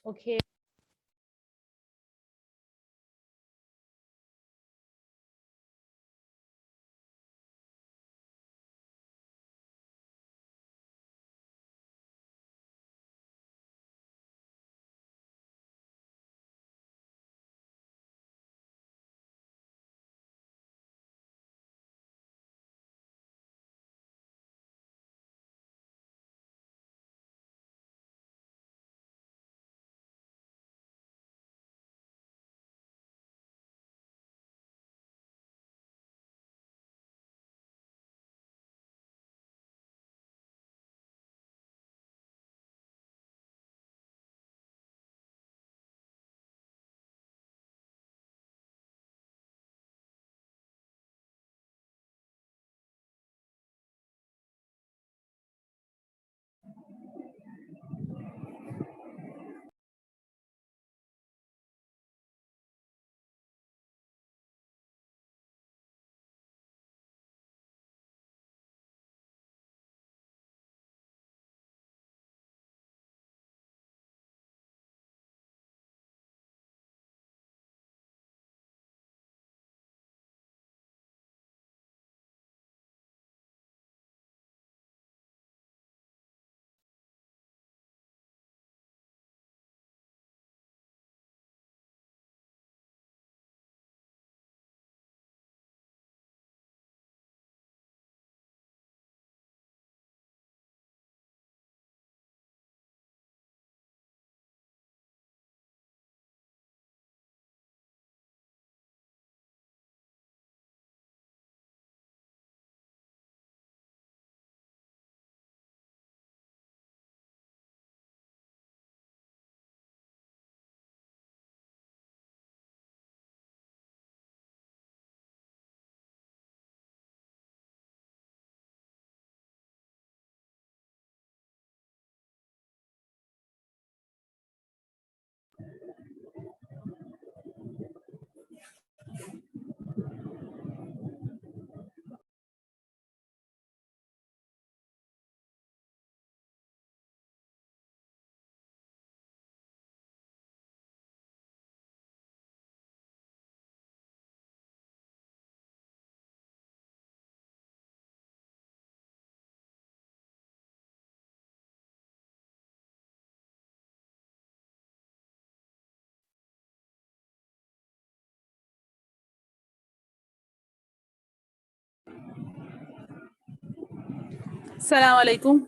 Okay. السلام عليكم.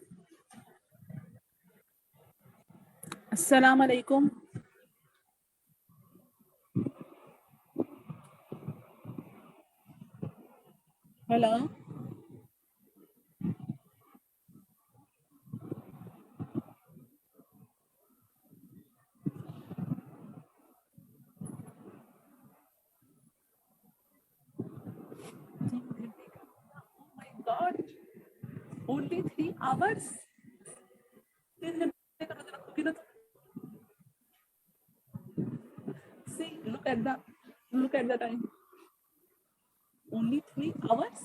السلام عليكم. Hello. Oh my God. Only 3 hours? See, look at the time. Only 3 hours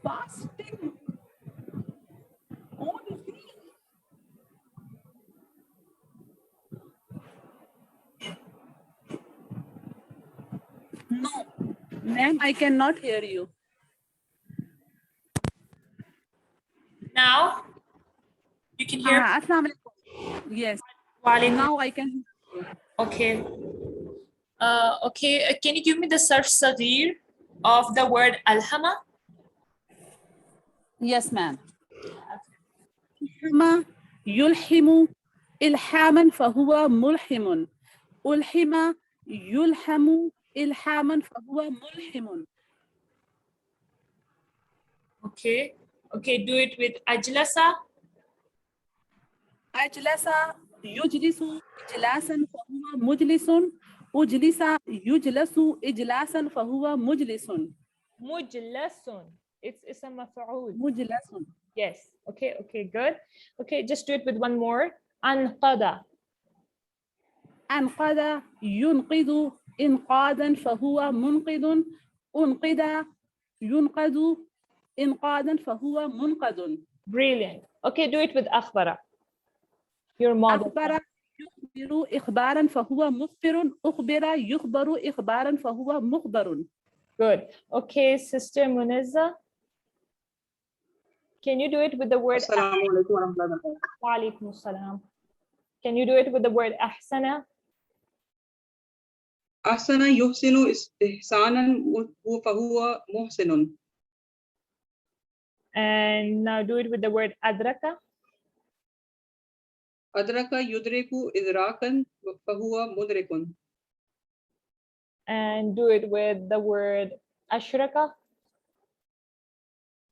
fasting. Only. No, ma'am, I cannot hear you. Now you can hear. Assalamu alaikum. Yes. Walaikum. Now I can. Okay. Okay. Can you give me the search sadir of the word alhama? Yes, ma'am. ألحم يلحم إلحاما فهو ملحم. ألحم يلحم إلحاما فهو ملحم. Okay. Okay. Do it with ajlasa. أجلس يجلس إجلاسا فهو مجلس. أجلس يجلس إجلاسا فهو مجلس. Mujlasun. It's a maf'ul. مجلس. Yes. Okay. Okay. Good. Okay. Just do it with one more. Anqada. أنقذ ينقذ إنقاذا فهو منقذ. أنقذ ينقذ إنقاذا فهو منقذ. Brilliant. Okay. Do it with akhbara. Your model. أخبر يخبر إخبارا فهو مخبر أخبر يخبر إخبارا فهو مخبر. Good. Okay, Sister Munizza, can you do it with the word Assalamu alaikum wa rahmatullahi wa barakatuh. Wa alaikum assalam. Can you do it with the word ahsana? Ahsana yuhsinu ihsanan fahuwa muhsinun. And now do it with the word adraka. Adraka yudriku idrakan fahuwa mudrikun. And do it with the word ashraka.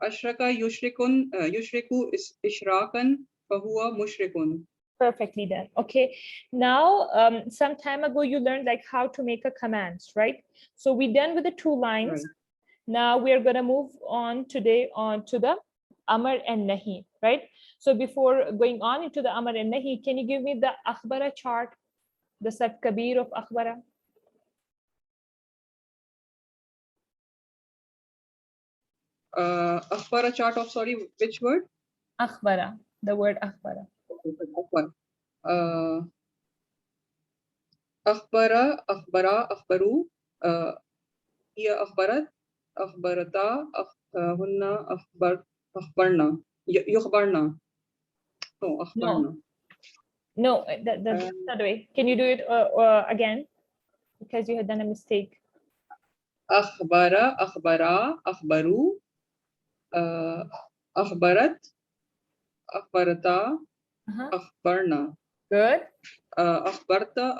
Ashraka yushriku ishrakan fahuwa mushrikun. Perfectly done. Okay. Now, some time ago, you learned like how to make a commands, right? So we're done with the 2 lines. Right. Now we are going to move on today on to the Amr and Nahi, right? So before going on into the Amr and Nahi, can you give me the Akhbara chart, the Saf Kabir of Akhbara? Akhbara chart of, sorry, which word? Akhbara, the word Akhbara. Akhbara, akhbara, akhbaru, hiya akhbarat, akhbarata, hunna akhbarna, yukhbarna. No, akhbarna. No, that's not the way. Can you do it again? Because you had done a mistake. Akhbara, akhbara, akhbaru, akhbarat, akhbarata, akhbarna. Good. Akhbarta,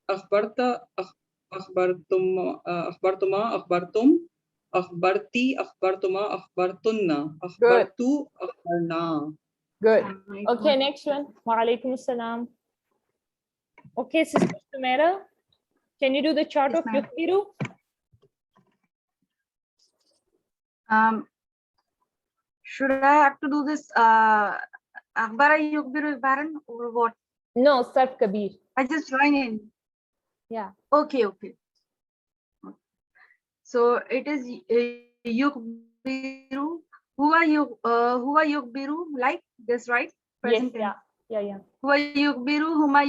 akhbarta, akhbartum, akhbartuma, akhbartum, akhbarti, akhbartuma, akhbartunna, akhbartu, akhbarna. Good. Okay, next one. Wa alaikum assalam. Okay, Sister Sumaira, can you do the chart Yes, of ma'am. Yukhbiru? Should I have to do this Akhbara Yukhbiru Ikhbaran or what? No, Sarf Kabir. I just join in. Yeah. Okay. So it is Yukhbiru. Huwa Yukhbiru, like this, right? Present tense. Yeah. Huwa Yukhbiru, huma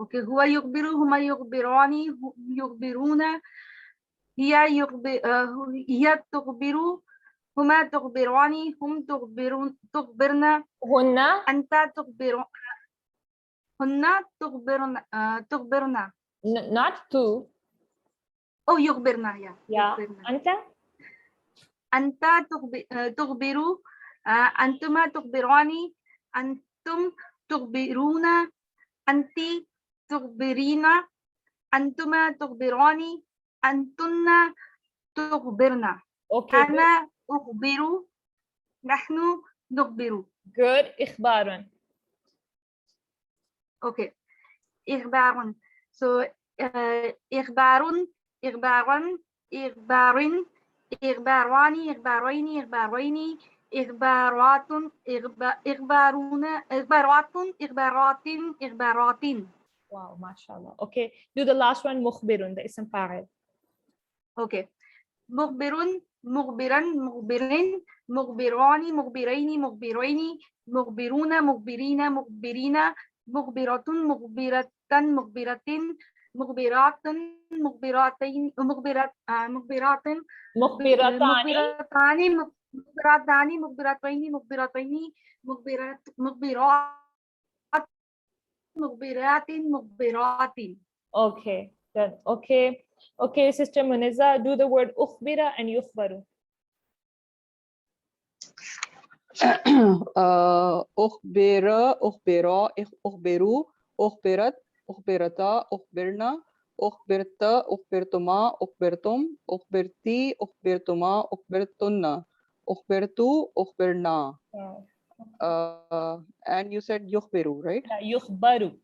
Okay, Huwa Yukhbiru, huma yukhbirani, yukhbiruna. Hiya tukhbiru, huma tukhbirani, hum tukhbirna. Hunna? Anta tukhbiru. Hunna tukhbirna. Not two. Oh, yukhbirna, yeah. Yeah. Yukhbirna. Anta? Anta tukhbiru. Antuma tukhbirani. Antum tukhbiruna. Anti tukhbirina. Antuma tukhbirani. Antunna tukhbirna. Okay. Ana ukhbiru. Nahnu nukhbiru. Good. Ikhbarun. Okay. Ikhbarun. So, ikhbarun, ikhbaran, ikhbarin, ikhbarani, ikhbaraini, ikhbaraini, ikhbaratun, ikhbaruna, ikhbaratun, ikhbaratin, ikhbaratin. Wow, mashallah. Okay. Do the last one, mukhbirun, the ism fa'il. Okay. Mukhbirun, mukhbiran, mukhbirin, mukhbirani, mukhbiraini, mukhbiraini, mukhbiruna, mukhbirina, mukhbirina, mukhbiratun, mukhbiratan, mukhbiratin, mukhbiratun, mukhbiratin, mukhbiratin, Mukhbiratani. mukhbiratani, mukhbirataini, mukhbirataini, mukhbiratin, mukhbiratin. Okay. Done. Okay. Okay, Sister Muniza, do the word ukhbira and yukhbaru. أخبر أخبرا أخبروا أخبرت أخبرتا أخبرنا أخبرت أخبرتما أخبرتم أخبرتي أخبرتما أخبرتن أخبرتو أخبرنا. And you said يخبروا, right? Yeah, yukhbaru.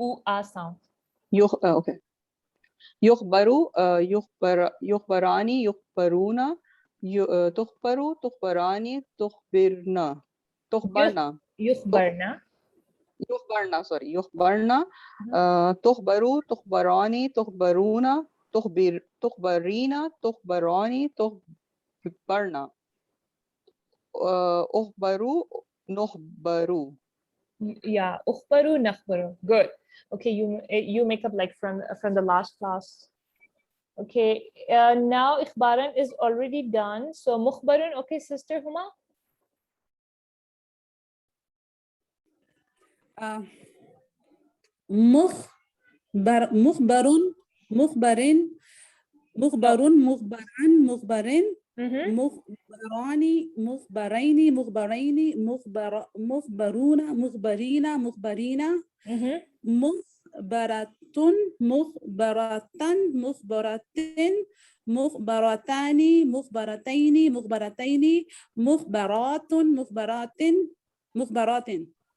U-a sound. Okay. يخبروا يخبراني يخبرونا تخبروا تخبراني تخبرنا تخبرنا Yukhbarna. يخبرنا sorry يخبرنا تخبروا تخبراني تخبرونا تخبرينا تخبراني تخبرنا أخبروا نخبروا Yeah, ukhbaru nakhbaru. Good. Okay, you make up like from the last class. Okay, now ikhbaran is already done. So mukhbarun, okay, sister Huma? مخبر مخبرين مخبرون مخبران مخبرين Mm-hmm. مخبراني مخبرين مخبرين مخبرون مخبرين مخبرين Mm-hmm. مخبرة مخبرة مخبرة مخبرتان مخبرتين مخبرتين مخبرات مخبرات مخبرات.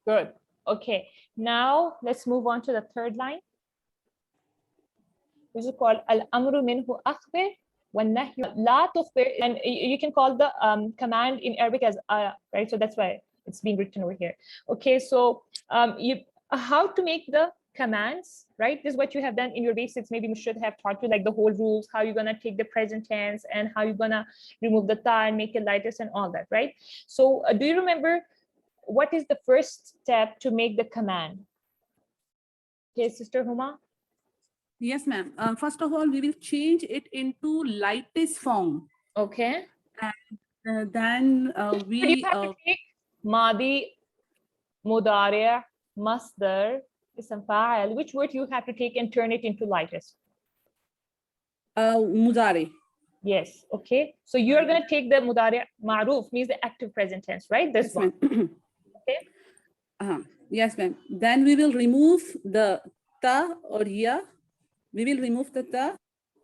Good. Okay, now let's move on to the third line, which is called al-amru minhu akhbir wan-nahyu la tukhbir, and you can call the command in Arabic as right? So that's why it's being written over here. Okay, so how to make the commands, right? This is what you have done in your basics. Maybe we should have taught you like the whole rules, how you're gonna take the present tense and how you're gonna remove the ta and make it lightest and all that, right? So do you remember what is the first step to make the command? Okay, Sister Huma? Yes, ma'am. First of all, we will change it into lightest form. Okay. Then You we have to take Madi, Mudari, Masdar, Ism Fa'il. Which word you have to take and turn it into lightest? Mudari. Yes. Okay. So you're going to take the Mudari Ma'ruf, means the active present tense, right? This Yes, one. ma'am. Okay. Yes, ma'am. Then we will remove the ta or ya. We will remove the ta.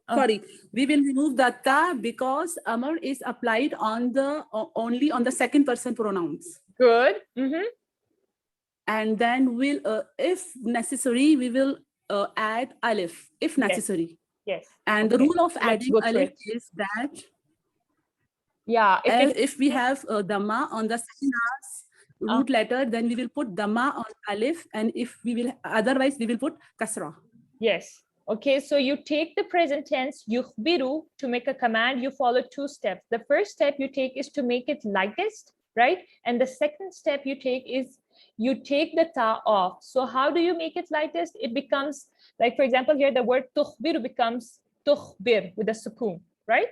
Sorry, we will remove the ta because amr is applied on the only on the second person pronouns. Good. Mm-hmm. And then we'll, if necessary, we will add alif if necessary. Yes. And Okay. the rule of Let's adding go through alif it. is that Yeah. if we have dhamma on the second root letter, then we will put dhamma on alif, and if we will otherwise we will put kasra. Yes. Okay, so you take the present tense yukhbiru to make a command. You follow two steps. The first step you take is to make it lightest, right? And the second step you take is you take the ta off. So how do you make it lightest? It becomes, like for example, here the word tukhbiru becomes tukhbir with a sukoon, right?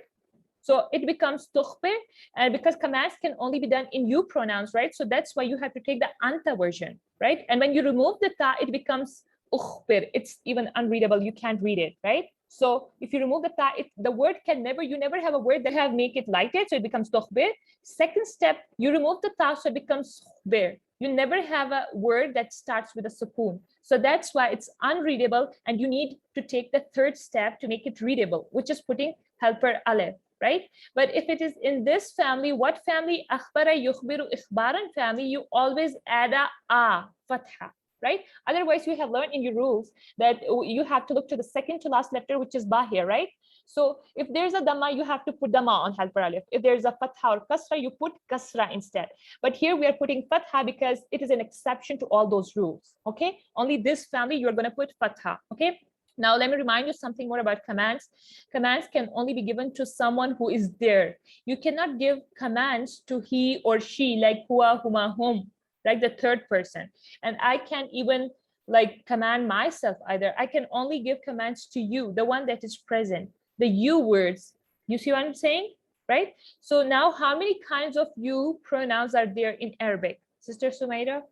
So it becomes tukhbir, and because commands can only be done in you pronouns, right? So that's why you have to take the anta version, right? And when you remove the ta, it becomes ukhbir. It's even unreadable. You can't read it, right? So if you remove the ta, the word can never, you never have a word that have make it lighted, so it becomes tukhbir. Second step, you remove the ta, so it becomes khbir. You never have a word that starts with a sukoon. So that's why it's unreadable, and you need to take the third step to make it readable, which is putting helper alif, right? But if it is in this family, what family? Akhbara, yukhbiru, ikhbaran family, you always add a fatha, right? Otherwise, you have learned in your rules that you have to look to the second to last letter, which is ba here, right? So if there's a dhamma, you have to put dhamma on helper alif. If there's a fatha or kasra, you put kasra instead. But here we are putting fatha because it is an exception to all those rules, okay? Only this family, you're going to put fatha, okay? Now, let me remind you something more about commands. Commands can only be given to someone who is there. You cannot give commands to he or she, like huwa, huma, hum, like the third person. And I can't even like command myself either. I can only give commands to you, the one that is present, the you words. You see what I'm saying, right? So now how many kinds of you pronouns are there in Arabic? Sister Sumaira?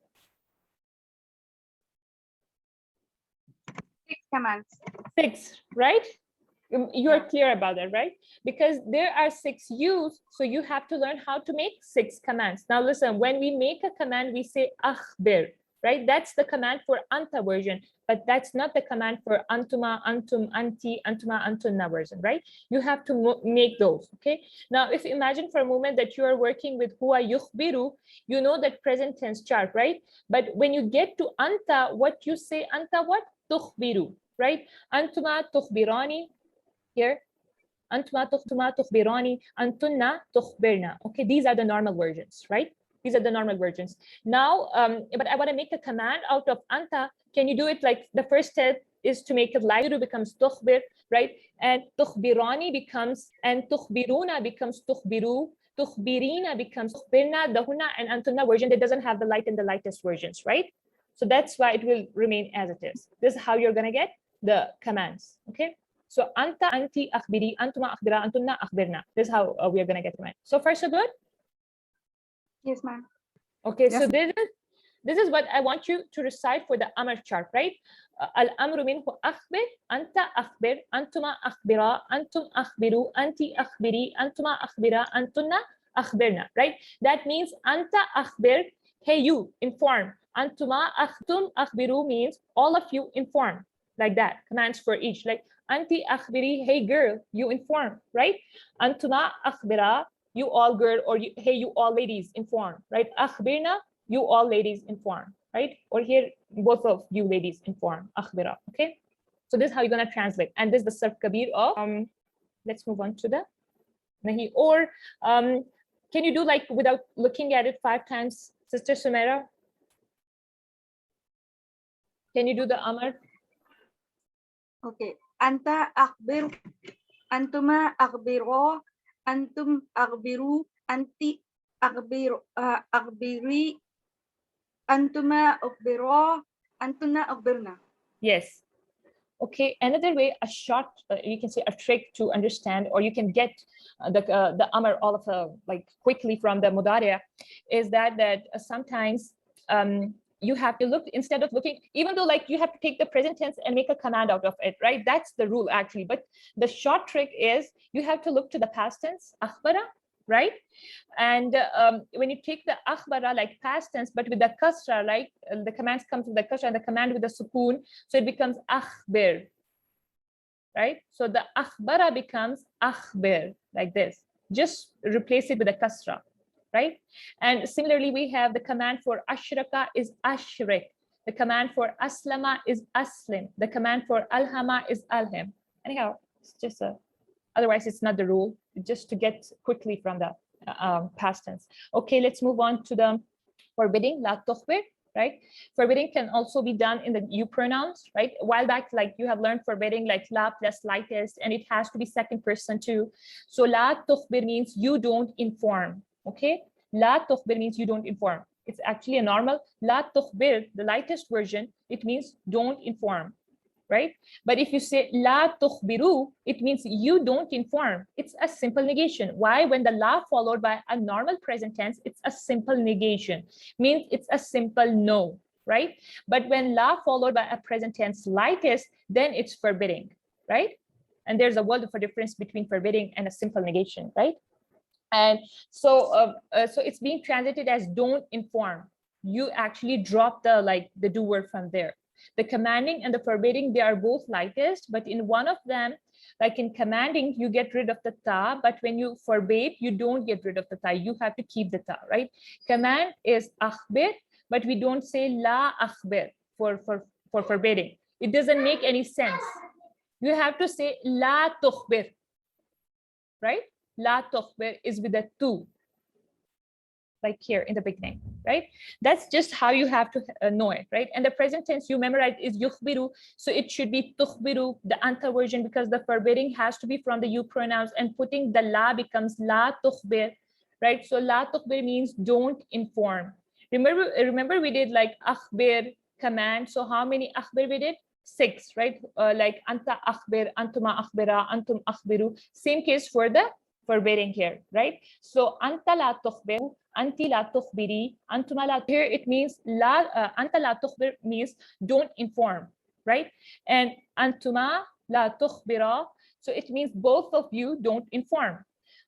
6 commands. 6, right? You are clear about that, right? Because there are 6 yous, so you have to learn how to make 6 commands. Now listen, when we make a command, we say akhbir, right? That's the command for anta version, but that's not the command for antuma, antum, anti, antuma, antunna version, right? You have to make those, okay? Now, if you imagine for a moment that you are working with huwa yukhbiru, you know that present tense chart, right? But when you get to anta, what you say, anta what? Tukhbiru, right? Antuma tukhbirani, here, antuma tukhbirani, antunna tukhbirna. Okay, these are the normal versions, right? These are the normal versions. Now, but I want to make a command out of anta. Can you do it like the first step is to make it lighter, becomes tukhbir, right? And tukhbirani becomes, and tukhbiruna becomes tukhbiru, tukhbirina becomes tukhbirna, the hunna and antunna version that doesn't have the light and the lightest versions, right? So that's why it will remain as it is. This is how you're going to get the commands. Okay. So anta, anti, akhbiri, antuma, akhbira, antunna, akhbirna. This is how we are going to get command. So far, so good? Yes, ma'am. Okay. Yes. So this is what I want you to recite for the Amr chart, right? Al-amru minhu akhbir, anta akhbir, antuma akhbira, antum akhbiru, anti akhbiri, antuma akhbira, antunna akhbirna, right? That means anta akhbir, hey you, inform. Antuma akhtum akhbiru means all of you inform, like that. Commands for each, like anti akhbiri, hey girl, you inform, right? Antuma akhbira, you all girl, or you, hey you all ladies inform, right? Akhbirna, you all ladies inform, right? Or here, both of you ladies inform, akhbira, okay? So this is how you're gonna translate. And this is the sarf kabir of, let's move on to the nahi. Or can you do like without looking at it 5 times, Sister Sumera? Can you do the Amr? Okay. Anta akhbir, antuma akhbiro, antum akhbiru, anti akhbiri, antuma akhbiro, antuna akhbirna. Yes. Okay, another way, a short, you can say a trick to understand, or you can get the Amr all of like quickly from the Mudariya, is that sometimes you have to look, instead of looking, even though like you have to take the present tense and make a command out of it, right? That's the rule actually. But the short trick is you have to look to the past tense, akhbara, right? And when you take the akhbara like past tense, but with the kasra, like the commands come with the kasra and the command with the sukoon, so it becomes akhbir, right? So the akhbara becomes akhbir, like this. Just replace it with a kasra, right? And similarly, we have the command for ashraka is ashrik. The command for aslama is aslim. The command for alhama is alham. Anyhow, it's just otherwise it's not the rule, just to get quickly from the past tense. Okay, let's move on to the forbidding, la tukhbir, right? Forbidding can also be done in the you pronouns, right? A while back, like you have learned forbidding like la plus lightest, and it has to be second person too. So la tukhbir means you don't inform, okay? La tukhbir means you don't inform. It's actually a normal la tukhbir, the lightest version, it means don't inform, right? But if you say la tukhbiru, it means you don't inform. It's a simple negation. Why? When the la followed by a normal present tense, it's a simple negation, means it's a simple no, right? But when la followed by a present tense lightest, then it's forbidding, right? And there's a world of a difference between forbidding and a simple negation, right? And so so it's being translated as don't inform. You actually drop the like the do word from there. The commanding and the forbidding, they are both lightest, but in one of them, like in commanding, you get rid of the ta, but when you forbade, you don't get rid of the ta. You have to keep the ta, right? Command is akhbir, but we don't say la akhbir for forbidding. It doesn't make any sense. You have to say la tukhbir, right? La tukhbir is with a tu, like here in the beginning, right? That's just how you have to know it, right? And the present tense you memorize is yukhbiru, so it should be tukhbiru, the anta version, because the forbidding has to be from the you pronouns, and putting the la becomes la tukhbir, right? So la tukhbir means don't inform. Remember we did like akhbir command. So how many akhbir we did? 6, right? Like anta akhbir, antuma akhbira, antum akhbiru. Same case for the forbidding here, right? So anta la tukhbiru, anti la tukhbiri, antuma la. Here it means la anta la tukhbir means don't inform, right? And antuma la tukhbira, so it means both of you don't inform.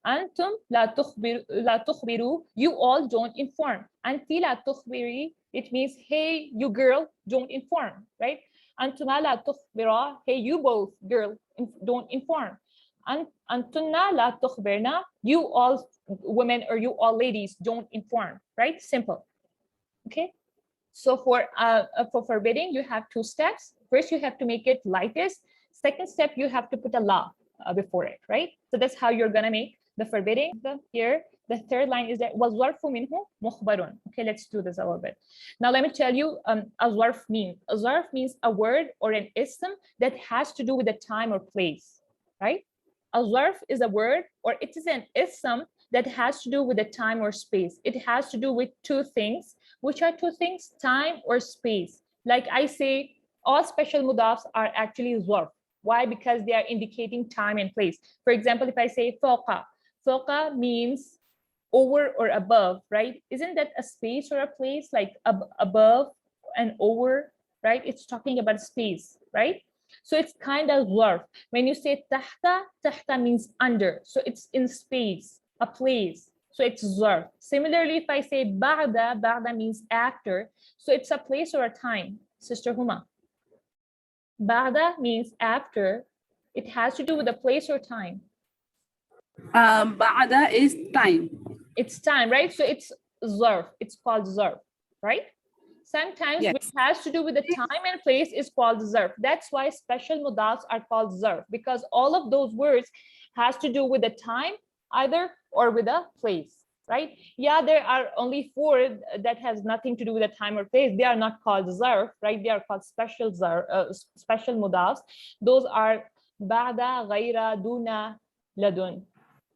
Antum la tukhbiru, you all don't inform. Anti la tukhbiri, it means hey you girl don't inform, right? Antuma la tukhbira, hey you both girl don't inform. Antunna la tukhbirna, you all women or you all ladies don't inform, right? Simple. Okay. So for forbidding, you have 2 steps. First, you have to make it lightest. Second step, you have to put a la before it, right? So that's how you're gonna make the forbidding. Here, the third line is that wazwarfu minhu mukhbarun. Okay, let's do this a little bit. Now let me tell you a zarf means. A zarf means a word or an ism that has to do with the time or place, right? A zarf is a word or it is an ism that has to do with the time or space. It has to do with 2 things. Which are 2 things? Time or space. Like I say, all special mudafs are actually zarf. Why? Because they are indicating time and place. For example, if I say fawqa, fawqa means over or above, right? Isn't that a space or a place, like above and over, right? It's talking about space, right? So it's kind of zarf. When you say tahta, tahta means under. So it's in space, a place. So it's zarf. Similarly, if I say ba'da, ba'da means after. So it's a place or a time. Sister Huma. Ba'da means after. It has to do with a place or time. بعد is time. It's time, right? So it's zarf. It's called zarf, right? Sometimes Yes. which has to do with the time and place is called zarf. That's why special mudafs are called zarf, because all of those words has to do with the time either or with a place, right? Yeah, there are only 4 that has nothing to do with the time or place. They are not called zarf, right? They are called special zarf, special mudafs. Those are ba'da, ghayra, duna, ladun,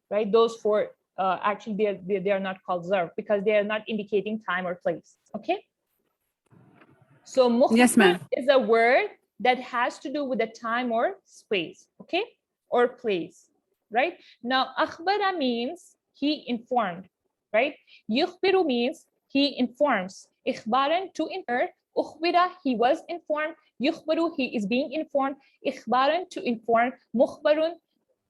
right? Those 4 actually they are not called zarf because they are not indicating time or place. Okay. So Yes, ma'am. is a word that has to do with the time or space, okay, or place, right? Now, akhbara means he informed, right? Yukhbiru means he informs. Ikhbaran, to inform. Ukhbira, he was informed. Yukhbaru, he is being informed. Ikhbaran, to inform. Mukhbarun,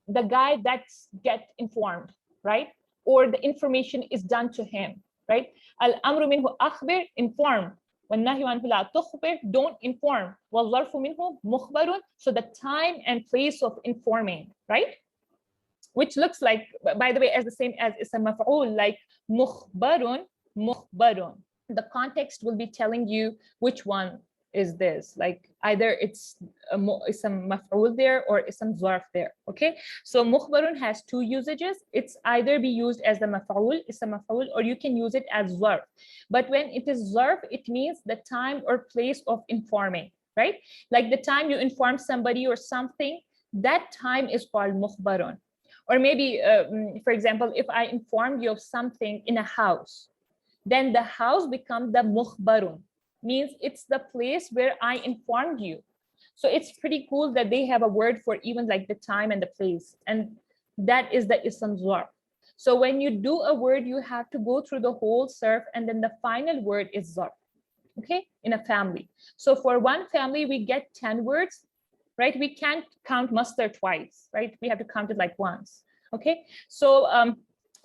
the guy that's get informed, right? Or the information is done to him, right? Al-amru minhu akhbir, inform. وَالنَّهْيُ عَنْهُ لَا تُخْبِرْ, don't inform. وَالظَّرْفُ مِنْهُ مُخْبَرٌ, so the time and place of informing, right? Which looks like, by the way, as the same as ism maf'ul, like mukhbarun, mukhbarun. The context will be telling you which one is this, like either it's ism maf'ul there or ism zarf there, okay? So mukhbarun has 2 usages. It's either be used as the maf'ul, ism maf'ul, or you can use it as zarf. But when it is zarf, it means the time or place of informing, right? Like the time you inform somebody or something, that time is called mukhbarun. Or maybe, for example, if I informed you of something in a house, then the house becomes the mukhbarun, means it's the place where I informed you. So it's pretty cool that they have a word for even like the time and the place, and that is the ism zarf. So when you do a word, you have to go through the whole surf, and then the final word is zarf, okay, in a family. So for one family, we get 10 words, right? We can't count mustard twice, right? We have to count it like once, okay? So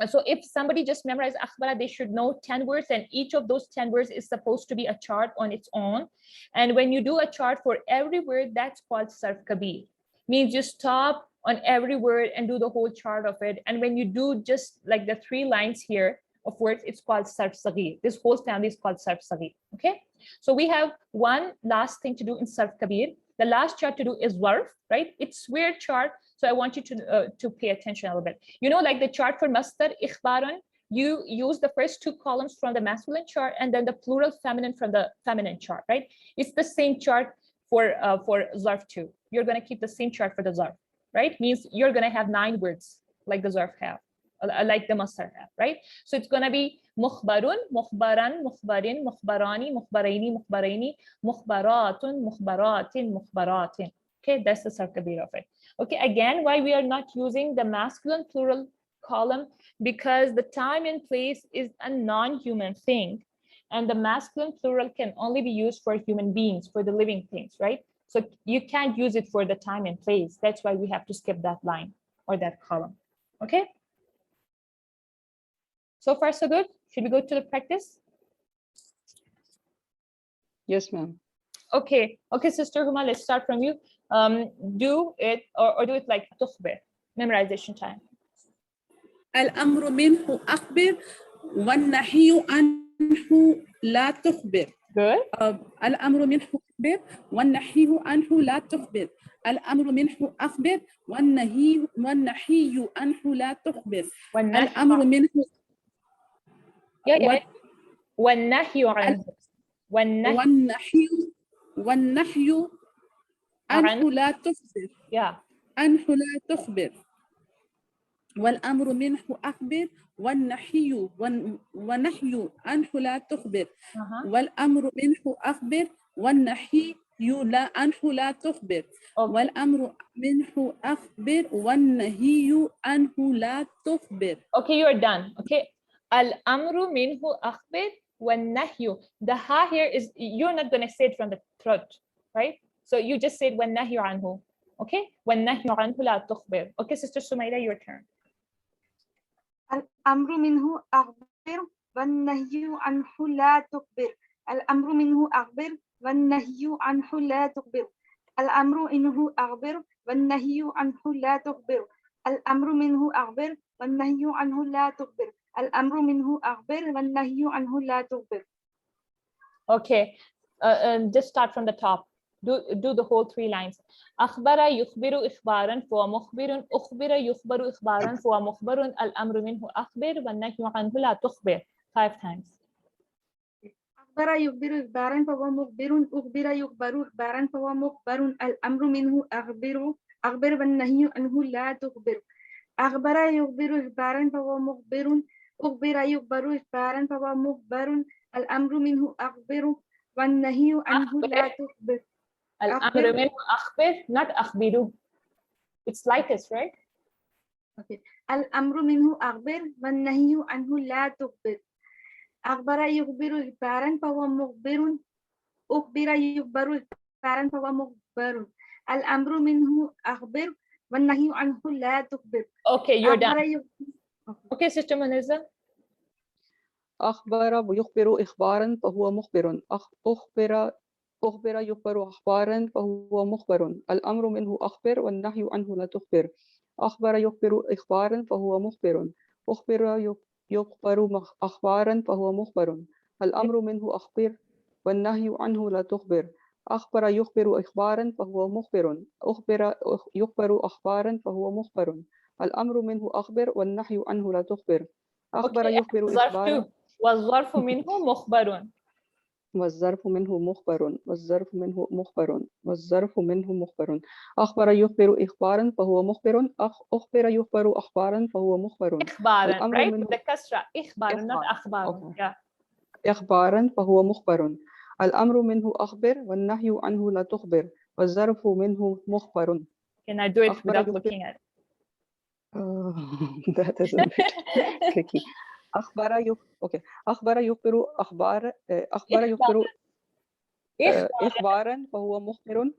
so if somebody just memorized akhbara, they should know 10 words, and each of those 10 words is supposed to be a chart on its own. And when you do a chart for every word, that's called sarf kabir. Means you stop on every word and do the whole chart of it. And when you do just like the 3 lines here of words, it's called sarf saghir. This whole family is called sarf saghir, okay? So we have one last thing to do in sarf kabir. The last chart to do is zarf, right? It's weird chart. So I want you to pay attention a little bit. You know, like the chart for masdar, ikhbaran, you use the first 2 columns from the masculine chart and then the plural feminine from the feminine chart, right? It's the same chart for zarf too. You're going to keep the same chart for the zarf, right? Means you're going to have 9 words like the zarf have, like the masdar have, right? So it's going to be mukhbarun, mukhbaran, mukhbarin, mukhbarani, mukhbaraini, mukhbaraini, mukhbaratun, mukhbaratin, mukhbaratin. Okay, that's the sarf kabir of it. Okay, again, why we are not using the masculine plural column? Because the time and place is a non-human thing, and the masculine plural can only be used for human beings, for the living things, right? So you can't use it for the time and place. That's why we have to skip that line or that column. Okay. So far, so good. Should we go to the practice? Yes, ma'am. Okay, Sister Huma, let's start from you. Do it or do it like tukhbir, memorization time. الأمر منه أخبر والنهي عنه لا تخبر. Good. الأمر منه أخبر والنهي عنه لا تخبر. الأمر منه أخبر والنهي عنه لا تخبر. الأمر منه والنهي عنه والنهي عنه لا تخبر. عنه لا تخبر. والأمر منه أخبر والنهي عنه لا تخبر. والأمر منه أخبر والنهي لا عنه لا تخبر Okay. والأمر منه أخبر والنهي عنه لا تخبر. Okay, you're done. Okay. Al-amru minhu akhbir wan-nahyu. The ha here is, you're not going to say it from the throat, right? So you just said wan-nahyu anhu. Okay? Wan-nahyu anhu la tukhbir. Okay, Sister Sumaira, your turn. الأمر منه أخبر والنهي عنه لا تخبر الأمر منه أخبر والنهي عنه لا تخبر الأمر منه أخبر والنهي عنه لا تخبر الأمر منه أخبر والنهي عنه لا تخبر الأمر منه أخبر والنهي عنه لا تخبر. Okay. Just start from the top. Do the whole 3 lines. أخبر يخبر إخبارا فهو مخبر أخبر يخبر إخبارا فهو مخبر الأمر منه أخبر والنهي عنه لا تخبر. 5 times. أخبر يخبر إخبارا فهو مخبر أخبر يخبر إخبارا فهو مخبر الأمر منه أخبر أخبر والنهي عنه لا تخبر أخبر يخبر إخبارا فهو مخبر أخبر يخبر إخبارا فهو مخبر الأمر منه أخبر والنهي عنه لا تخبر. الأمر منه أخبر, not أخبره. It's lightest, right? Okay. الأمر منه أخبر والنهي عنه لا تخبر أخبر يخبر إخبارا فهو مخبر أخبر يخبر إخبارا فهو مخبر الأمر منه أخبر والنهي عنه لا تخبر. Okay, you're done. Okay, Sister Manizah. أخبر يخبر إخبارا فهو مخبر أخبر يخبر أخبارا فهو مخبر الأمر منه أخبر والنهي عنه لا تخبر أخبر يخبر إخبارا فهو مخبر أخبر يخبر أخبارا فهو مخبر الأمر منه أخبر والنهي عنه لا تخبر أخبر يخبر إخبارا فهو مخبر أخبر يخبر أخبارا فهو مخبر الأمر منه أخبر والنهي عنه لا تخبر أخبر يخبر إخبارا والظرف منه مخبر. والظرف منه مخبر والظرف منه مخبر والظرف منه مخبر أخبر يخبر إخبارا فهو مخبر أخبر يخبر أخبارا فهو مخبر إخبارا, الأمر right? منه With the kasra. إخبار, not أخبار. Okay. Yeah. إخبارا فهو مخبر الأمر منه أخبر والنهي عنه لا تخبر والظرف منه مخبر. Can I do it أخبر without يخبر looking at it? That is a bit tricky. أخبر يخبر أخبار أخبر يخبر إخبارا فهو مخبر.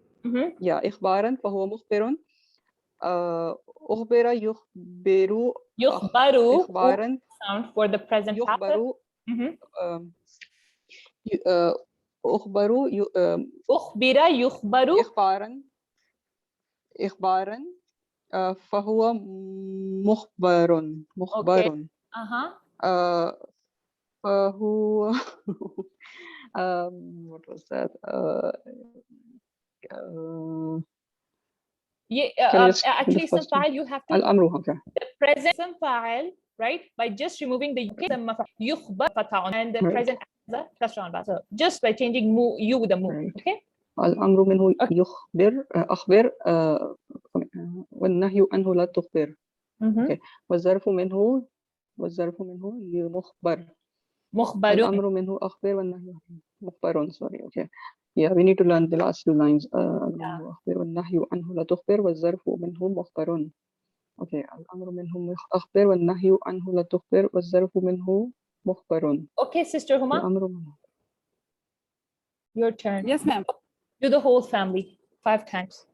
يا إخبارا فهو مخبر. أخبر يخبر إخبارا sound for the present يخبر أخبر أخبر يخبر إخبارا فهو مخبر Okay. فهو what was that? Actually, some file you have to الأمر okay. the present some file, right? By just removing the يخبر فتح and the present the kasra. So just by changing you with the mu. Right. Okay. الأمر منه يخبر أخبر والنهي عنه لا تخبر. Okay. والظرف منه مخبر. الأمر منه أخبر والنهي مخبر. Sorry. Okay. Yeah, we need to learn the last 2 lines. أخبر والنهي عنه لا تخبر والظرف منه مخبر. Okay. الأمر منه أخبر والنهي عنه لا تخبر والظرف منه مخبر. Okay, Sister Huma. الأمر منه. Your turn. Yes, ma'am. Do the whole family 5 times.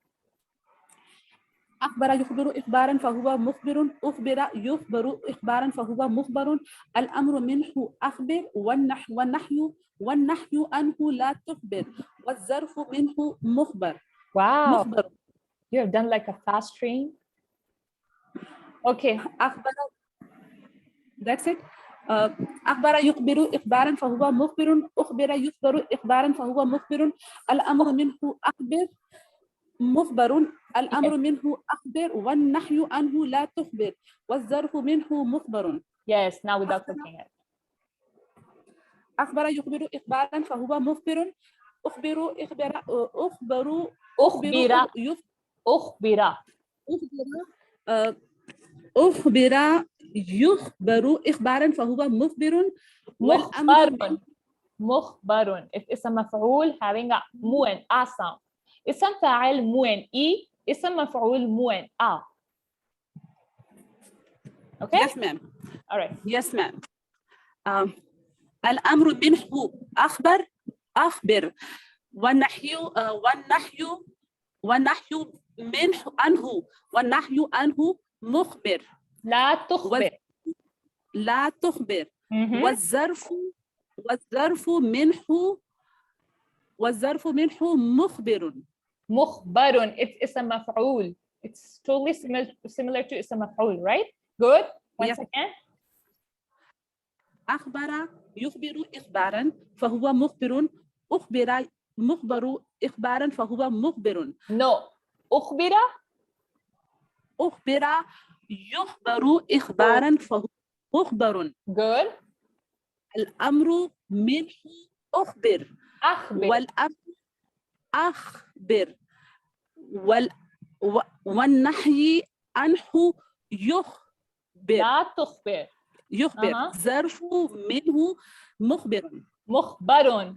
أخبر يخبر إخبارا فهو مخبر أخبر يخبر إخبارا فهو مخبر الأمر منه أخبر والنحي عنه لا تخبر والظرف منه مخبر. Wow. مخبر. You have done like a fast train. Okay. أخبر. That's it. أخبر يخبر إخبارا فهو مخبر أخبر يخبر إخبارا فهو مخبر الأمر منه أخبر مخبر الأمر منه أخبر والنحي عنه لا تخبر والظرف منه مخبر. Yes, now without looking at it. أخبر يخبر إخبارا فهو مخبر أخبر إخبار أخبر أخبر يخبر إخبارا فهو مخبر والأمر مخبر. If اسم مفعول having a مو and a sound. اسم فاعل مو and e. اسم مفعول مو and a. Okay? Yes, ma'am. All right. Yes, ma'am. الأمر منه أخبر والنحي منه عنه مخبر. لا تخبر. لا تخبر. Mhm. والظرف منه مخبر. مخبر. It's اسم مفعول. It's totally similar to اسم مفعول, right? Good. Once Yes. again. أخبر يخبر إخبارا فهو مخبر. مخبر إخبارا فهو مخبر. No. أخبر. أخبر يخبر إخبارا فهو مخبر. Good. الأمر منه أخبر. أخبر. والأمر أخبر. والنحي عنه يخبر. لا تخبر. يخبر. ظرف منه مخبر. مخبر.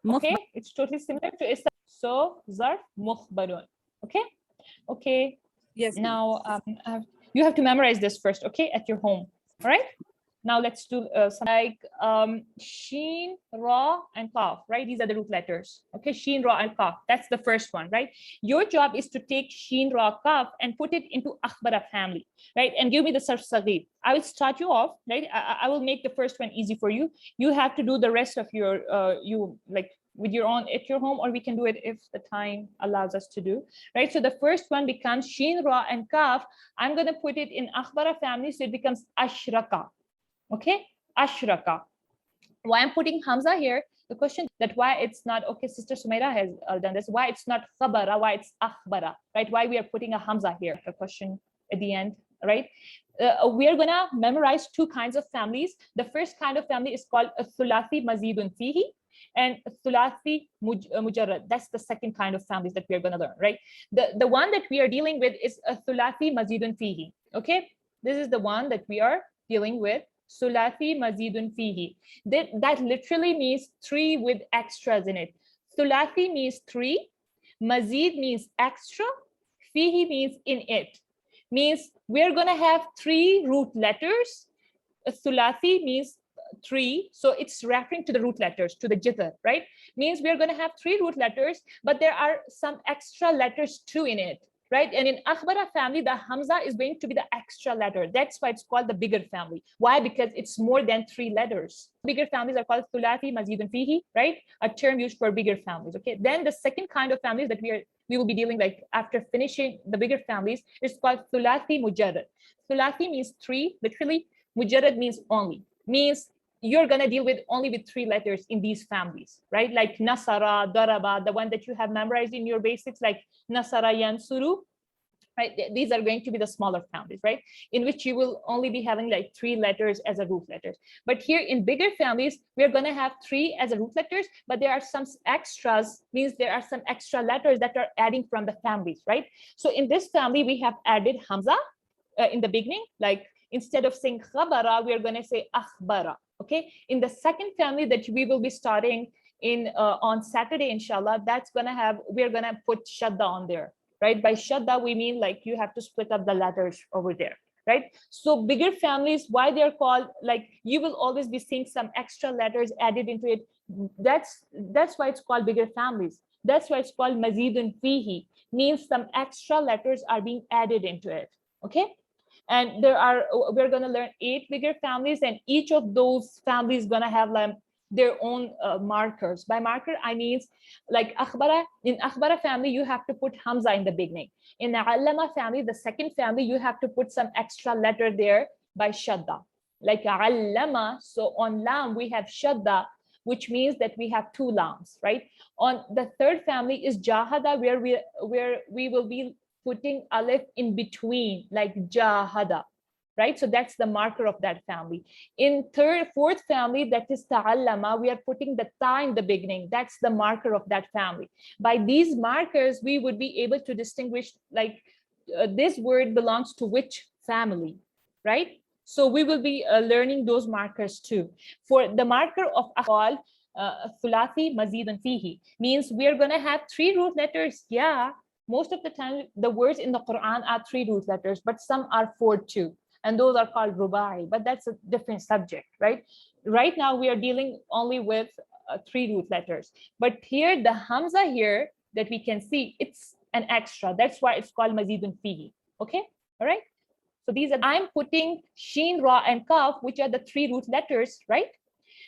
مخبر. Okay, it's totally similar to اسم. So ظرف مخبر. Okay. Okay. Yes. Now you have to memorize this first, okay, at your home. All right. Now let's do some like sheen, ra, and kaf, right? These are the root letters. Okay, sheen, ra, and kaf. That's the first one, right? Your job is to take sheen, ra, kaf and put it into akhbara family, right? And give me the sarf saghir. I will start you off, right? I will make the first one easy for you. You have to do the rest of your with your own at your home, or we can do it if the time allows us to do, right? So the first one becomes sheen, ra, and kaf. I'm going to put it in akhbara family, so it becomes ashraka. Okay, ashraka. Why I'm putting hamza here, the question that why it's not, okay, Sister Sumaira has done this, why it's not khabara, why it's akhbara, right? Why we are putting a hamza here, the question at the end, right? We are gonna memorize two kinds of families. The first kind of family is called thulathi mazidun fihi and thulathi mujarrad. That's the second kind of families that we are gonna learn, right? The one that we are dealing with is a thulathi mazidun fihi. Okay, this is the one that we are dealing with. Sulathi mazidun fihi. That literally means three with extras in it. Sulathi means three, mazid means extra, fihi means in it. Means we're gonna have three root letters. Sulathi means three, so it's referring to the root letters, to the jitr, right? Means we're gonna have three root letters, but there are some extra letters too in it, right? And in akhbara family, the hamza is going to be the extra letter. That's why it's called the bigger family. Why? Because it's more than three letters. Bigger families are called thulathi mazidun fihi, right? A term used for bigger families. Okay. Then the second kind of families that we will be dealing, like after finishing the bigger families, is called thulathi mujarrad. Thulathi means three, literally. Mujarrad means only. Means you're gonna deal with only with three letters in these families, right? Like nasara, daraba, the one that you have memorized in your basics, like nasara, yansuru, right? These are going to be the smaller families, right? In which you will only be having like three letters as a root letters. But here in bigger families, we're gonna have three as a root letters, but there are some extras, means there are some extra letters that are adding from the families, right? So in this family, we have added hamza in the beginning, like instead of saying khabara, we're gonna say akhbara. Okay, in the second family that we will be starting in on Saturday, inshallah, that's gonna have, we're gonna put shadda on there, right? By shadda, we mean like you have to split up the letters over there, right? So bigger families, why they're called, like you will always be seeing some extra letters added into it. That's why it's called bigger families. That's why it's called mazidun fihi, means some extra letters are being added into it. Okay. And we're going to learn 8 bigger families, and each of those families is going to have like their own markers. By marker, I mean like akhbara. In akhbara family, you have to put hamza in the beginning. In the allama family, the second family, you have to put some extra letter there by shadda, like allama. So on lam, we have shadda, which means that we have 2 lams, right? On the third family is jahada, where we will be putting alif in between, like jahada, right? So that's the marker of that family. In fourth family, that is ta'allama, we are putting the ta in the beginning. That's the marker of that family. By these markers, we would be able to distinguish like this word belongs to which family, right? So we will be learning those markers too. For the marker of afal, thulathi mazidun fihi, means we are going to have 3 root letters. Yeah, most of the time the words in the Quran are 3 root letters, but some are 4 too, and those are called rubai, but that's a different subject, right? Right now we are dealing only with 3 root letters, but here the hamza here that we can see, it's an extra. That's why it's called mazidun fihi. Okay, all right. So these are, I'm putting sheen, ra, and kaf, which are the 3 root letters, right?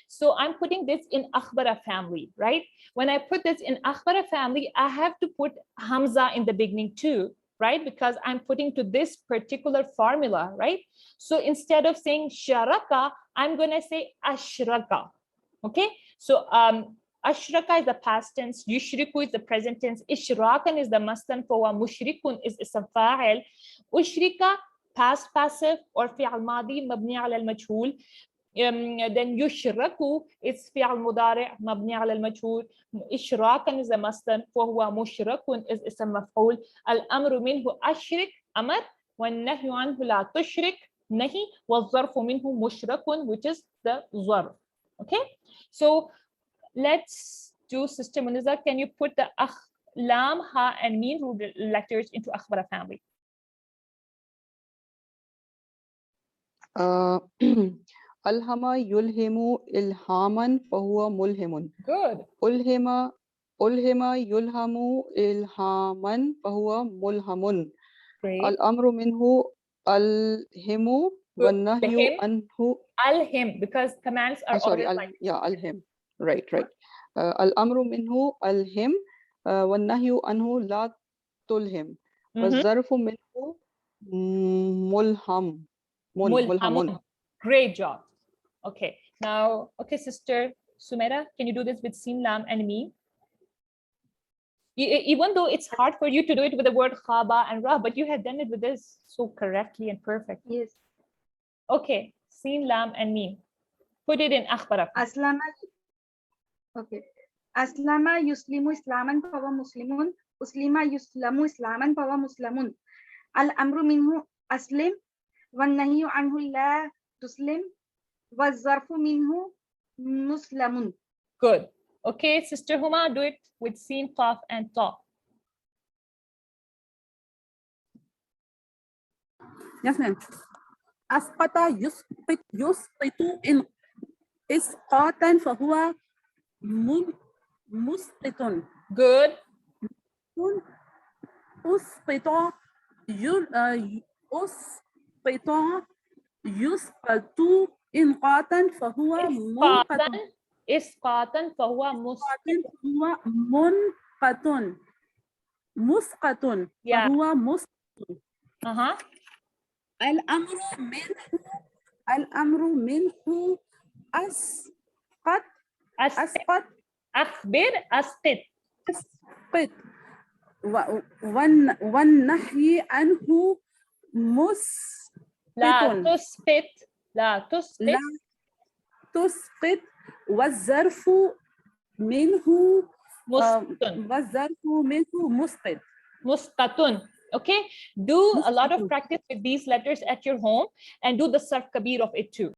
So I'm putting this in Akhbara family, right? When I put this in Akhbara family, I have to put hamza in the beginning too, right? Because I'm putting to this particular formula, right? So instead of saying sharaka, I'm going to say ashraka. Okay, so ashraka is the past tense, yushriku is the present tense, ishrakan is the masdan, fawa mushrikun is ism fa'il, ushrika past passive or fi'al madi mabni ala al-majhul. Then yushraku is fi'al mudari' mabni ala al-majhul. Ishrakan is the masdan, fahuwa mushrikun is ism maf'ul. Al-amru minhu ashrik amar, والنهي عنه لا تشرك nahi, والظرف منه مشرك, which is the zarf. Okay, so let's do Sister Muniza. Can you put the lam, ha, and meen root letters into Akhbara family? ألهم يلهم إلهاما فهو ملهم. Good. ألهم يلهم إلهاما فهو ملهم. Great. الأمر منه الهم والنهي عنه. Al-him, because commands are sorry, always like. yeah, الهم. Right. الأمر منه الهم والنهي عنه لا تلهم. والظرف منه ملهم. Mulhamun. Great job. Okay, now, okay, Sister Sumaira, can you do this with sin, lam, and meen? Even though it's hard for you to do it with the word khaba and ra, but you have done it with this so correctly and perfect. Yes. Okay, sin, lam, and meen. Put it in Akhbara. Aslama. Okay. Aslama yuslimu islaman fawa muslimun. Uslima yuslamu islaman fawa muslimun. Al-amru minhu aslim. والنهي عنه لا تسلم والظرف منه مسلم. Good. Okay, Sister Huma, do it with sin, qaf, and ta. Yes, ma'am. أسقط يسقط إن إسقاطا فهو مسقط. Good. أسقط يسقط إنقاطا فهو منقط. إسقاطا فهو مسقط. مسقط فهو مسقط. الأمر منه أسقط. أخبر أسقط. والنهي عنه لا تسقط والظرف منه مسقط. Okay, do a lot of practice with these letters at your home and do the sarf kabir of it too.